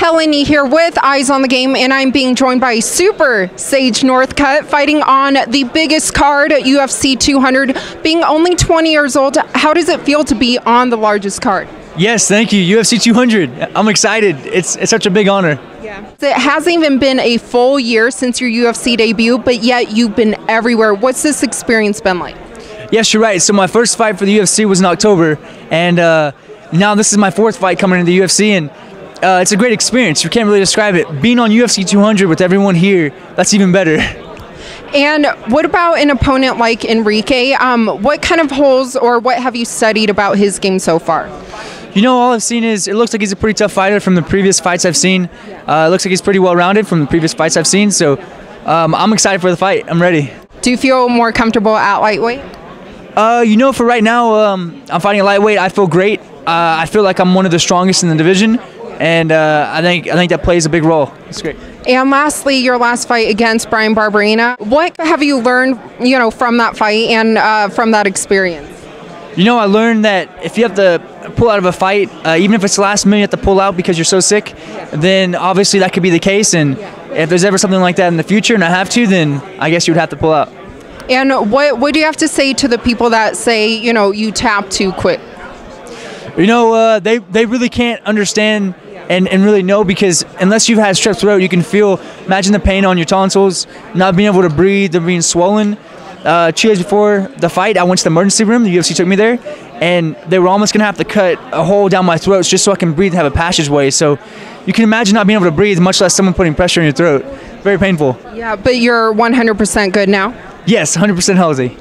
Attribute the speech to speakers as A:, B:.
A: Helene here with Eyes on the Game, and I'm being joined by Super Sage Northcutt, fighting on the biggest card at UFC 200. Being only 20 years old, how does it feel to be on the largest card?
B: Yes, thank you. UFC 200. I'm excited. It's such a big honor.
A: Yeah. It hasn't even been a full year since your UFC debut, but yet you've been everywhere. What's this experience been like?
B: Yes, you're right. So my first fight for the UFC was in October, and now this is my fourth fight coming into the UFC, and it's a great experience. You can't really describe it. Being on UFC 200 with everyone here, that's even better.
A: And what about an opponent like Enrique? What kind of holes or what have you studied about his game so far?
B: You know, all I've seen is it looks like he's a pretty tough fighter from the previous fights I've seen. It looks like he's pretty well-rounded from the previous fights I've seen, so I'm excited for the fight. I'm ready.
A: Do you feel more comfortable at lightweight?
B: You know, for right now, I'm fighting a lightweight. I feel great. I feel like I'm one of the strongest in the division, and I think that plays a big role. It's great.
A: And lastly, your last fight against Bryan Barberena. What have you learned, from that fight and from that experience?
B: You know, I learned that if you have to pull out of a fight, even if it's the last minute you have to pull out because you're so sick, then obviously that could be the case. And if there's ever something like that in the future and I have to, then I guess you would have to pull out.
A: And what do you have to say to the people that say, you tap too quick?
B: You know, they really can't understand and really know, because unless you've had strep throat, you can feel, imagine the pain on your tonsils, not being able to breathe, they're being swollen. 2 days before the fight, I went to the emergency room. The UFC took me there, and they were almost going to have to cut a hole down my throat just so I can breathe and have a passageway. So you can imagine not being able to breathe, much less someone putting pressure in your throat. Very painful.
A: Yeah, but you're 100% good now?
B: Yes, 100% healthy.